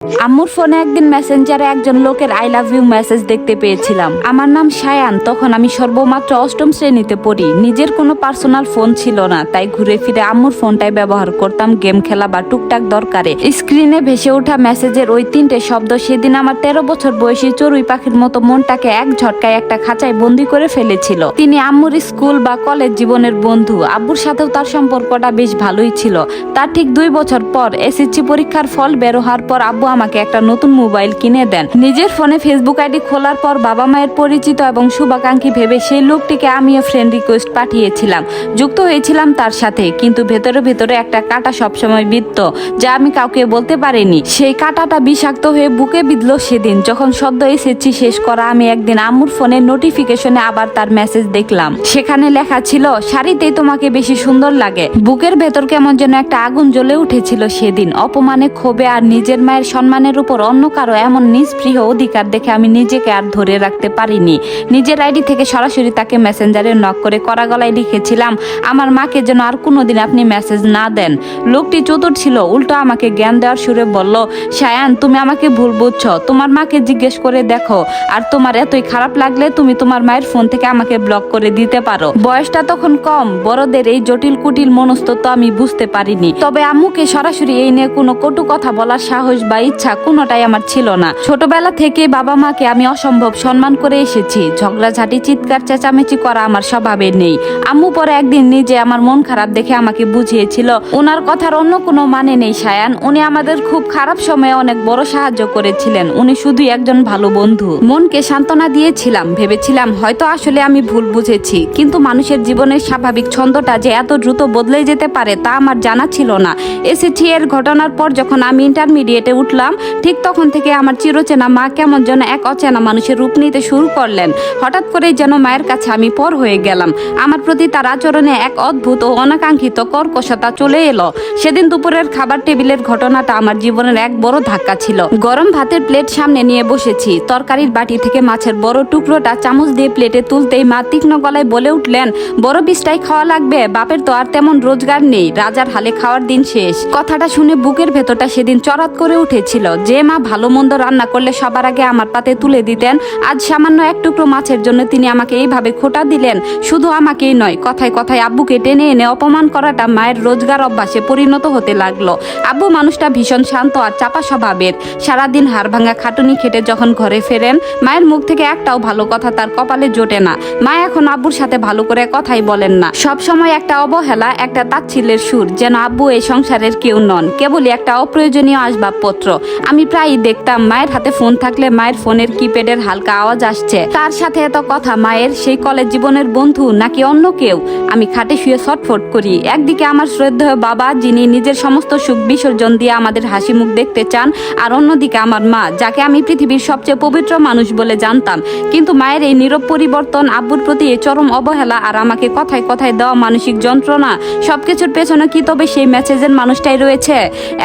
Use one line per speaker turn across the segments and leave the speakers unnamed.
আম্মুর ফোনে একদিন মেসেঞ্জারে একজন লোকের আই লাভ ইউ মেসেজ দেখতে পেয়েছিলাম। আমার নাম সায়ান, তখন আমি সর্বমাত্র অষ্টম শ্রেণীতে পড়ি। নিজের কোনো পার্সোনাল ফোন ছিল না, তাই ঘুরে ফিরে আম্মুর ফোনটাই ব্যবহার করতাম গেম খেলা বা টুকটাক দরকারে। স্ক্রিনে ভেসে ওঠা মেসেজের ওই 3টে শব্দ সেদিন আমার 13 বছর বয়সী চড়ুই পাখির মতো মনটাকে এক ঝটকায় একটা খাঁচায় বন্দি করে ফেলেছিল। তিনি আম্মুর স্কুল বা কলেজ জীবনের বন্ধু। আব্বুর সাথেও তার সম্পর্কটা বেশ ভালোই ছিল। তার ঠিক 2 বছর পর এসএসসি পরীক্ষার ফল বের হওয়ার পর আব্বু আমাকে একটা নতুন মোবাইল কিনে দেন। নিজের ফোনে ফেসবুক আইডি খোলার পর বাবা মায়ের পরিচিত এবং শুভাকাঙ্ক্ষী ভেবে সেই লোকটিকে আমিও ফ্রেন্ড রিকোয়েস্ট পাঠিয়েছিলাম, যুক্ত হয়েছিলাম তার সাথে। কিন্তু ভেতরে ভেতরে একটা কাঁটা সবসময় বিঁধত, যা আমি কাউকে বলতে পারিনি। সেই কাঁটাটা বিষাক্ত হয়ে বুকে বিঁধল সেদিন যখন সদ্য এসএসসি শেষ করা আমি একদিন আম্মুর ফোনে নোটিফিকেশনে আবার তার মেসেজ দেখলাম। সেখানে লেখা ছিল, শাড়িতেই তোমাকে বেশি সুন্দর লাগে। বুকের ভেতর কেমন যেন একটা আগুন জ্বলে উঠেছিল সেদিন। অপমানে, ক্ষোভে আর নিজের মায়ের সম্মানের উপর অন্য কারো এমন নিষ্পৃহ অধিকার দেখে আমি নিজেকে আর ধরে রাখতে পারিনি। নিজের আইডি থেকে সরাসরি তাকে মেসেঞ্জারে নক করে কড়া গলায় লিখেছিলাম, আমার মাকে যেন আর কোনোদিন আপনি মেসেজ না দেন। লোকটি চতুর ছিল, উল্টো আমাকে জ্ঞান দেওয়ার সুরে বলল, সায়ান তুমি আমাকে ভুল বুঝছো, তোমার মাকে জিজ্ঞেস করে দেখো। আর তোমার এতই খারাপ লাগলে তুমি তোমার মায়ের ফোন থেকে আমাকে ব্লক করে দিতে পারো। বয়সটা তখন কম, বড়দের এই জটিল কুটিল মনস্তত্ব আমি বুঝতে পারিনি। তবে আম্মুকে সরাসরি এই নিয়ে কোনো কটু কথা বলার সাহস বা ইচ্ছা কোনোটাই আমার ছিল না। ছোটবেলা থেকে বাবা মাকে আমি অসম্ভব সম্মান করে এসেছি। ঝগড়াঝাটি, চিৎকার, চেঁচামেচি করা আমার স্বভাবে নেই। আম্মু পরে একদিন নিজে আমার মন খারাপ দেখে আমাকে বুঝিয়েছিল, ওনার কথার অন্য কোনো মানে নেই সায়ান, উনি আমাদের খুব খারাপ সময়ে অনেক বড় সাহায্য করেছিলেন, উনি শুধুই একজন ভালো বন্ধু। মনকে সান্ত্বনা দিয়েছিলাম, ভেবেছিলাম হয়তো আসলে আমি ভুল বুঝেছি। কিন্তু মানুষের জীবনের স্বাভাবিক ছন্দটা যে এত দ্রুত বদলে যেতে পারে তা আমার জানা ছিল না। এসএসসি এর ঘটনার পর যখন আমি ইন্টারমিডিয়েটে উঠলাম, ঠিক তখন থেকে আমার চিরচেনা মা কেমন যেন এক অচেনা মানুষের রূপ নিতে শুরু করলেন। হঠাৎ করেই যেন মায়ের কাছে আমি পর হয়ে গেলাম। আমার প্রতি তার আচরণে এক অদ্ভুত ও অনাকাঙ্ক্ষিত কর্কশতা চলে এলো। সেদিন দুপুরের খাবার টেবিলের ঘটনাটা আমার জীবনের এক বড় ধাক্কা ছিল। গরম ভাতের প্লেট সামনে নিয়ে বসেছি, তরকারির বাটি থেকে মাছের বড় টুকরোটা চামচ দিয়ে প্লেটে তুলতেই মা তীক্ষ্ণ গলায় বলে উঠলেন, বড় পিসটাই খাওয়া লাগবে, বাপের তো আর তেমন রোজগার নেই, রাজার হালে খাওয়ার দিন শেষ। কথাটা শুনে বুকের ভেতরটা সেদিন চড়াত করে উঠেছিল। যে মা ভালো মন্দ রান্না করলে সবার আগে আমার পাতে তুলে দিতেন, আজ সামান্য এক টুকরো মাছের জন্য তিনি আমাকে এইভাবে খোঁটা দিলেন। শুধু আমাকেই নয়, কথায় কথায় আব্বুকে টেনে এনে অপমান করাটা মায়ের রোজগার অভ্যাসে পরিণত হতে লাগলো। আব্বু মানুষটা ভীষণ শান্ত আর চাপা স্বভাবের। সারাদিন হাড় ভাঙা খাটুনি খেটে যখন ঘরে ফেরেন, মায়ের মুখ থেকে একটাও ভালো কথা তার কপালে জোটে না। মা এখন আব্বুর সাথে ভালো করে কথাই বলেন না। সব সময় একটা অবহেলা, একটা তাচ্ছিল্যের সুর, যেন আব্বু এই সংসারের কেউ নন, কেবলই একটা অপ্রয়োজনীয় আসবাবপত্র। আমি প্রায়ই দেখতাম মায়ের হাতে ফোন থাকলে মায়ের ফোনের কিপ্যাডের হালকা আওয়াজ আসছে। তার সাথে এত কথা মায়ের সেই কলেজ জীবনের বন্ধু নাকি অন্য কেউ? আমি খাটে শুয়ে ছটফট করি। একদিকে আমার শ্রদ্ধেয় বাবা, যিনি নিজের সমস্ত সুখ বিসর্জন দিয়ে আমাদের হাসি মুখ দেখতে চান, আর অন্যদিকে আমার মা, যাকে আমি পৃথিবীর সবচেয়ে পবিত্র মানুষ বলে জানতাম। কিন্তু মায়ের এই নীরব পরিবর্তন, আব্বুর প্রতি এই চরম অবহেলা আর আমাকে কথায় কথায় দেওয়া মানসিক যন্ত্রণা, সবকিছুর পেছনে কি তবে সেই মেসেজের মানুষটাই রয়েছে?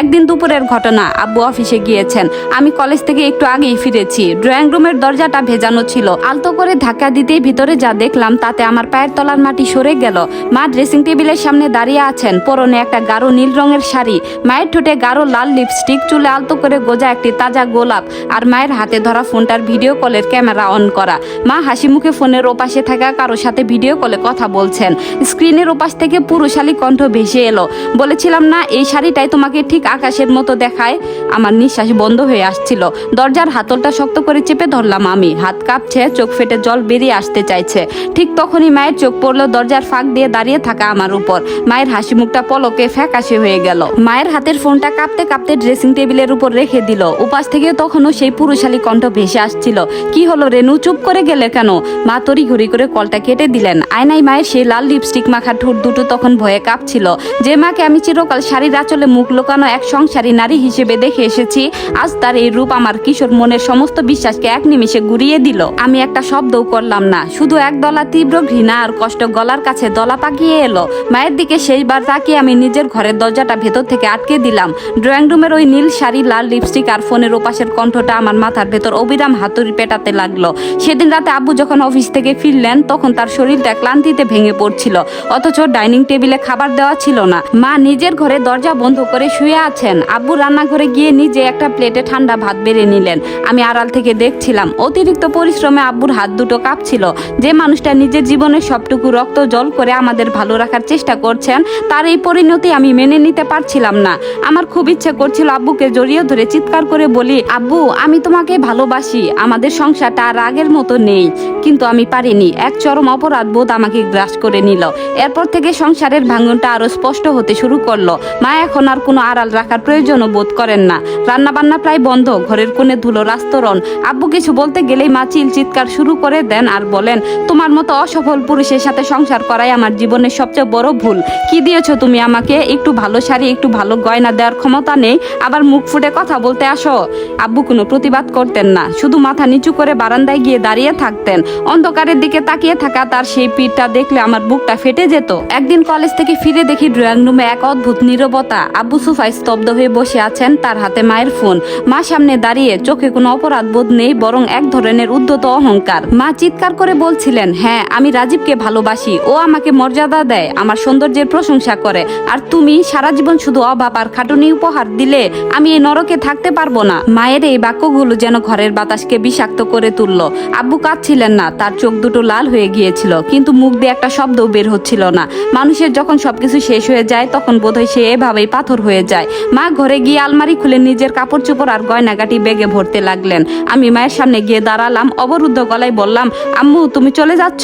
একদিন দুপুরের ঘটনা, আব্বু অফিসে গিয়েছেন, আমি কলেজ থেকে একটু আগেই ফিরেছি। ড্রয়িং রুমের দরজাটা ভেজানো ছিল। আলতো করে ধাক্কা দিতেই ভিতরে যা দেখলাম তাতে আমার পায়ের তলার মাটি সরে গেল। মা ড্রেসিং টেবিলের সামনে দাঁড়িয়ে আছেন, পরনে একটা গাঢ় নীল রঙের শাড়ি, মায়ের ঠোঁটে গাঢ় লাল লিপস্টিক, চুলে আলতো করে গোজা একটি তাজা গোলাপ, আর মায়ের হাতে ধরা ফোনটার ভিডিও কলের ক্যামেরা অন করা। মা হাসি মুখে ফোনের ওপাশে থাকা কারোর সাথে ভিডিও কলে কথা বলছেন। স্ক্রিনের ওপাশ থেকে পুরুষালী কণ্ঠ ভেসে এলো, বলেছিলাম না এই শাড়িটাই তোমাকে ঠিক আকাশের মতো দেখায়? আমার নিঃশ্বাস বন্ধ হয়ে আসছিল। দরজার হাতলটা শক্ত করে চেপে ধরলাম আমি। হাত কাঁপছে, চোখ ফেটে জল বেরিয়ে আসতে চাইছে। ঠিক তখনই মায়ের চোখ পড়লো দরজার ফাঁক দিয়ে দাঁড়িয়ে থাকা আমার উপর। মায়ের হাসি মুখটা পলকে ফ্যাকাশে হয়ে গেল। মায়ের হাতের ফোনটা কাঁপতে কাঁপতে ড্রেসিং টেবিলের উপর রেখে দিল। উপাস থেকে তখনও সেই পুরুষালী কণ্ঠ ভেসে আসছিল, কি হলো রেনু, চুপ করে গেলে কেন? মা তড়িঘড়ি করে কলটা কেটে দিলেন। আয়নায় মায়ের সেই লাল লিপস্টিক মাখা ঠোঁট দুটো তখন ভয়ে কাঁপছিল। যে মাকে আমি চিরকাল শাড়ির আঁচলে মুখ লোকানো এক সংসারী নারী হিসেবে দেখে এসেছি, আজ তার এই রূপ আমার কিশোর মনের সমস্ত বিশ্বাসকে এক নিমিষে গুড়িয়ে দিল। আমি একটা শব্দও করলাম না, শুধু এক দলা তীব্র ঘৃণা আর কষ্ট গলার কাছে দলা পাকিয়ে এলো। মায়ের দিকে শেষবার তাকিয়ে আমি নিজের ঘরের দরজাটা ভেতর থেকে আটকে দিলাম। ড্রয়িং রুমের ওই নীল শাড়ি, লাল লিপস্টিক আর ফোনের ওপাশের কণ্ঠটা আমার মাথার ভেতর অবিরাম হাতুড়ি পেটাতে লাগলো। সেদিন রাতে আব্বু যখন অফিস থেকে ফিরলেন, তখন তার শরীরটা ক্লান্তিতে ভেঙে পড়ছিল, অথচ ডাইনিং টেবিলে খাবার দেওয়া ছিল না। মা নিজের ঘরে দরজা বন্ধ করে শুয়ে আছেন। আব্বু রান্নাঘরে গিয়ে নিজে একটা প্লেটে ঠান্ডা ভাত বেড়ে নিলেন। আমি আড়াল থেকে দেখছিলাম। অতিরিক্ত পরিশ্রমে আব্বুর হাত দুটো কাঁপছিল। যে মানুষটা নিজের জীবনের সবটুকু রক্ত জল করে আমাদের ভালো রাখার চেষ্টা করছেন, তার এই পরিণতি আমি মেনে নিতে পারছিলাম না। আমার খুব ইচ্ছে করছিল আব্বুকে জড়িয়ে ধরে চিৎকার করে বলি, আব্বু আমি তোমাকে ভালোবাসি, আমাদের সংসারটা আর আগের মতো নেই। কিন্তু আমি পারিনি। এক চরম অপরাধ বোধ আমাকে গ্রাস করে নিল। এরপর থেকে সংসারের ভাঙনটা আরো স্পষ্ট হতে শুরু করলো। মা এখন আর কোনো আড়াল রাখার প্রয়োজনও বোধ করেন না। রান্না বান্না প্রায় বন্ধ, ঘরের কোণে ধুলোর আস্তরণ। আব্বু কিছু বলতে গেলেই মা চিৎকার শুরু করে দেন আর বলেন, তোমার মতো অসফল পুরুষের সাথে সংসার করাই আমার জীবনের সবচেয়ে বড় ভুল। কি দিয়েছো তুমি আমাকে? একটু ভালো শাড়ি, একটু ভালো গয়না দেওয়ার ক্ষমতা নেই, আবার মুখ ফুটে কথা বলতে আসো। আব্বু কোনো প্রতিবাদ করতেন না, শুধু মাথা নিচু করে বারান্দায় গিয়ে দাঁড়িয়ে থাকতেন। অন্ধকারের দিকে তাকিয়ে থাকা তার সেই পিঠটা দেখলে আমার বুকটা ফেটে যেত। একদিন কলেজ থেকে ফিরে দেখি ড্রয়িং রুমে এক অদ্ভুত নীরবতা। আব্বু সোফায় স্তব্ধ হয়ে বসে আছেন, তার হাতে মায়ের ফোন। মা সামনে দাঁড়িয়ে, চোখে কোনো অপরাধ বোধ নেই, বরং এক ধরনের উদ্ধত অহংকার। মা চিৎকার করে বলছিলেন, হ্যাঁ আমি রাজীবকে ভালোবাসি, ও আমাকে মর্যাদা দেয়, আমার সৌন্দর্যের প্রশংসা করে, আর তুমি সারা জীবন শুধু অভাব আর খাটুনি উপহার দিলে আমি এই নরকে থাকতে পারবো না। মায়ের এই বাক্যগুলো যেন ঘরের বাতাসকে বিষাক্ত করে তুলল। আব্বু কাঁদছিলেন না, তার চোখ দুটো লাল হয়ে গিয়েছিল, কিন্তু মুখ দিয়ে একটা শব্দও বের হচ্ছিল না। মানুষের যখন সবকিছু শেষ হয়ে যায় তখন বোধহয় সে এভাবেই পাথর হয়ে যায়। মা ঘরে গিয়ে আলমারি খুলে নিজের কাপড় চোপড় আর গয়নাগাটি ব্যাগে ভরতে লাগলেন। আমি মায়ের সামনে গিয়ে দাঁড়ালাম, অবরুদ্ধ গলায় বললাম, আম্মু তুমি চলে যাচ্ছ?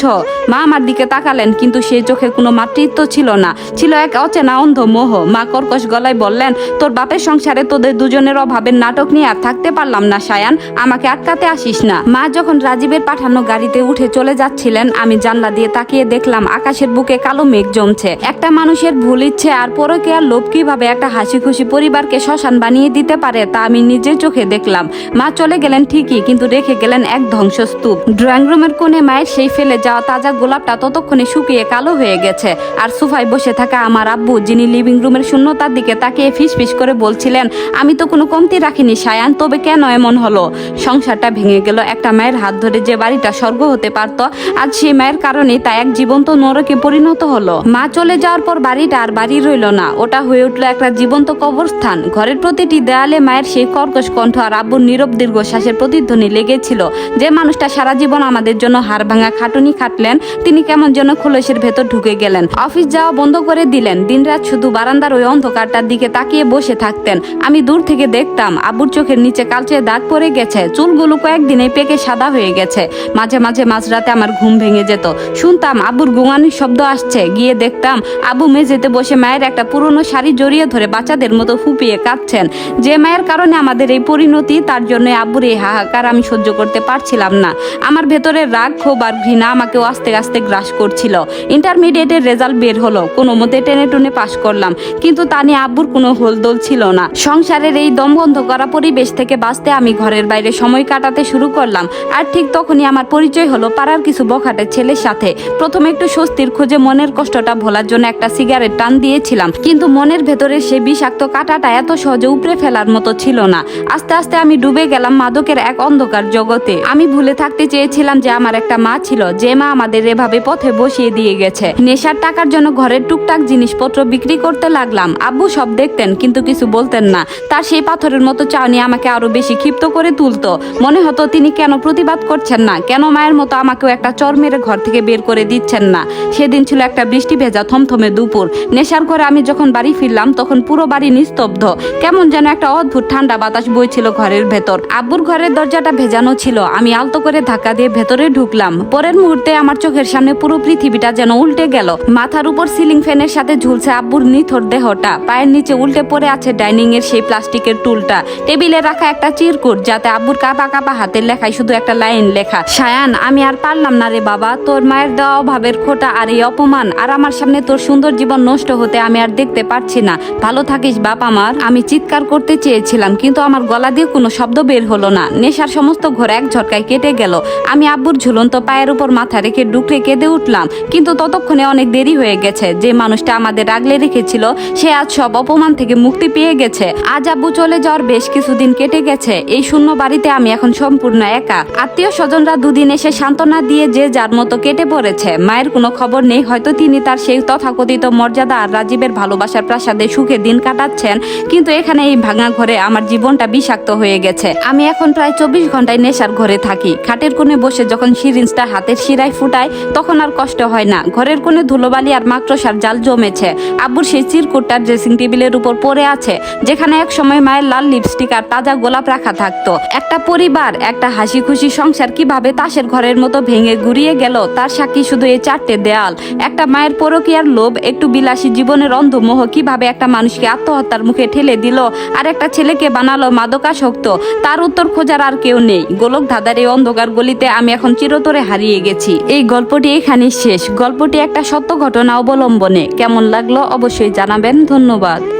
মা আমার দিকে তাকালেন, কিন্তু সেই চোখে কোনো মাতৃত্ব ছিল না, ছিল এক অচেনা অন্ধ মোহ। মা কর্কশ গলায় বললেন, তোর বাপের সংসারে তোদের দুজনের অভাবের নাটক নিয়ে আর থাকতে পারলাম না সায়ান, আমাকে আটকাতে আসিস না। মা যখন রাজীবের পাঠানো গাড়িতে উঠে চলে যাচ্ছিলেন, আমি জানলা দিয়ে তাকিয়ে দেখলাম আকাশের বুকে কালো মেঘ জমছে। একটা মানুষের ভুল ইচ্ছে আর পরকীয়ার লোভ কিভাবে একটা হাসি খুশি পরিবারকে শ্মশান বানিয়ে দিতে পারে তা আমি নিজের চোখে দেখলাম। মা চলে গেলেন ঠিকই, কিন্তু রেখে গেলেন এক ধ্বংসস্তূপ। ড্রয়িং রুমের কোণে মায়ের সেই ফেলে যাওয়া তাজা গোলাপটা ততক্ষণে শুকিয়ে কালো হয়ে গেছে। আর সোফায় বসে থাকা আমার আব্বু, যিনি লিভিং রুমের শূন্যতার দিকে তাকিয়ে ফিসফিস করে বলছিলেন, আমি তো কোনো কমতি রাখিনি সায়ান, তবে কেন এমন হলো? সংসারটা ভেঙে গেল। একটা মায়ের হাত ধরে যে বাড়িটা স্বর্গ হতে পারত, আজ সেই মায়ের কারণে তা এক জীবন্ত নরকে পরিণত হলো। মা চলে যাওয়ার পর বাড়িটা আর বাড়ি রইল না, ওটা হয়ে উঠলো একটা জীবন্ত কবরস্থান। ঘরের প্রতিটি দেয়ালে মায়ের সেই কর্কশ কণ্ঠ আর আব্বুর নীরব দীর্ঘশ্বাসের প্রতিধ্বনি লেগেছিল। যে মানুষটা সারা জীবন আমাদের জন্য হাড় ভাঙা খাটুনি খাটলেন, তিনি কেমন যেন খোলসের ভেতর ঢুকে গেলেন। অফিস যাওয়া বন্ধ করে দিলেন, দিনরাত শুধু বারান্দার ওই অন্ধকারটার দিকে তাকিয়ে বসে থাকতেন। আমি দূর থেকে দেখতাম আব্বুর চোখের নিচে কালচে দাগ পড়ে গেছে, চুলগুলো কয়েকদিনে পেকে সাদা হয়ে গেছে। মাঝে মাঝে মাঝরাতে আমার ঘুম ভেঙে যেত, শুনতাম আব্বুর গুঙানির শব্দ আসছে। গিয়ে দেখতাম আব্বু মেঝেতে বসে মায়ের একটা পুরনো শাড়ি জড়িয়ে ধরে বাচ্চাদের মতো ফুপিয়ে কাঁদছেন। যে মায়ের কারণে আমাদের এই পরিণতি, তার জন্য আব্বুর এই হাহাকার আমি সহ্য করতে পারছিলাম না। আমার ভেতরের রাগ, ক্ষোভ আর ঘৃণা আমাকেও আস্তে আস্তে গ্রাস করছিল। ইন্টারমিডিয়েটের রেজাল্ট বের হলো, কোনো মতে টেনে টুনে পাশ করলাম, কিন্তু তা নিয়ে আব্বুর কোনো হোলদোল ছিল না। সংসারের এই দম বন্ধ করা পরিবেশ থেকে বাঁচতে আমি ঘরের বাইরে সময় কাটাতে শুরু করলাম। আর ঠিক তখনই আমার পরিচয় হলো পাড়ার কিছু বখাটে ছেলের সাথে। প্রথমে একটু স্বস্তির খোঁজে মনের কষ্টটা ভোলার জন্য একটা সিগারেট টান দিয়েছিলাম, কিন্তু মনের ভেতরের সেই বিষাক্ত কাঁটাটা এত সহজে উপড়ে ফেলার মতো ছিল না। আস্তে আস্তে আমি ডুবে গেলাম মাদকের এক অন্ধকার জগতে। আমি ভুলে থাকতে চেয়েছিলাম যে আমার একটা মা ছিল, যে মা আমাদের এভাবে পথে বসিয়ে দিয়ে গেছে। নেশার টাকার জন্য ঘরের টুকটাক জিনিসপত্র বিক্রি করতে লাগলাম। আব্বু সব দেখতেন, কিন্তু কিছু বলতেন না। তার সেই পাথরের মতো চাউনি আমাকে আরো বেশি ক্ষিপ্ত করে তুলতো। মনে হতো তিনি কেন প্রতিবাদ করছেন না, কেন মায়ের মতো আমাকেও একটা চর মেরে ঘর থেকে বের করে দিচ্ছেন না। সেদিন ছিল একটা বৃষ্টি ভেজা থমথমে দুপুর। নেশার ঘরে আমি যখন বাড়ি ফিরলাম তখন পুরো বাড়ি নিস্তব্ধ, কেমন যেন একটা অদ্ভুত ঠান্ডা বাতাস বইছিল ঘরের ভেতর। আব্বুর ঘরের দরজাটা ভেজানো ছিল, আমি আলতো করে ধাক্কা দিয়ে ভেতরে ঢুকলাম। পরের মুহূর্তে আমার চোখের সামনে পুরো পৃথিবীটা যেন উল্টে গেল। মাথার উপর সিলিং ফ্যানের সাথে ঝুলছে আব্বুর নিথর দেহটা, পায়ের নিচে উল্টে পড়ে আছে ডাইনিং এর সেই প্লাস্টিকের টুলটা, টেবিলে রাখা একটা চিরকুট, যাতে আব্বুর কাপা কাপা হাতের লেখায় শুধু একটা লাইন লেখা, সায়ান আমি আর পারলাম না রে বাবা, তোর মায়ের দেওয়া অভাবের খোটা আর এই অপমান আর আমার সামনে তোর সুন্দর জীবন নষ্ট হতে আমি আর দেখতে পারছি না। ভালো থাকিস বাপ আমার। আমি চিৎকার করতে চেয়েছিলাম, কিন্তু আমার গলা দিয়ে কোনো শব্দ বের হলো না। নেশার সমস্ত ঘর এক ঝটকায় কেটে গেল। আমি আব্বুর ঝুলন্ত পায়ের উপর মাথা রেখে ডুকরে কেঁদে উঠলাম, কিন্তু ততক্ষণে অনেক দেরি হয়ে গেছে। যে মানুষটা আমাদের আগলে রেখেছিল সে আজ সব অপমান থেকে মুক্তি পেয়ে গেছে। আজ আব্বু চলে যাওয়ার বেশ কিছুদিন কেটে গেছে। এই শূন্য বাড়িতে আমি এখন সম্পূর্ণ একা। আত্মীয় স্বজনরা দুদিন এসে সান্ত্বনা দিয়ে যে যার মতো কেটে পড়েছে। মায়ের কোনো খবর নেই, হয়তো তিনি তার সেই তথাকথিত মর্যাদা আর রাজীবের ভালোবাসার প্রাসাদে সুখে দিন কাটাচ্ছেন, কিন্তু এখানে এই ভাঙা ঘরে আমার জীবনটা বিষাক্ত হয়ে গেছে। আমি এখন প্রায় 24 ঘন্টায় নেশার ঘরে থাকি। খাটের কোণে বসে যখন সিরিঞ্জটা হাতের শিরায় ফুটায় তখন আর কষ্ট হয় না। ঘরের কোণে ধুলোবালি আর মাকড়সার জাল জমেছে। আব্বুর সেই চিরকুটটা ড্রেসিং টেবিলের উপর পড়ে আছে, যেখানে এক সময় মায়ের লাল লিপস্টিক আর তাজা গোলাপ রাখা থাকতো। একটা পরিবার, একটা হাসি খুশি সংসার কিভাবে তাসের ঘরের মতো ভেঙে গুড়িয়ে গেল তার সাক্ষী শুধু এই 4টে দেয়াল। একটা মায়ের পরকীয়ার লোভ, একটু বিলাসী জীবনের অন্ধমোহ কিভাবে একটা মানুষকে আত্মহত্যার মুখে ঠেলে দিল আর একটা ছেলেকে বানালো মাদকাসক্ত, তার উত্তর খোঁজার আর কেউ নেই। গোলক ধাঁধার এই অন্ধকার গলিতে আমি এখন চিরতরে হারিয়ে গেছি। এই গল্পটি এখানেই শেষ। গল্পটি একটা সত্য ঘটনা অবলম্বনে। কেমন লাগলো অবশ্যই জানাবেন। ধন্যবাদ।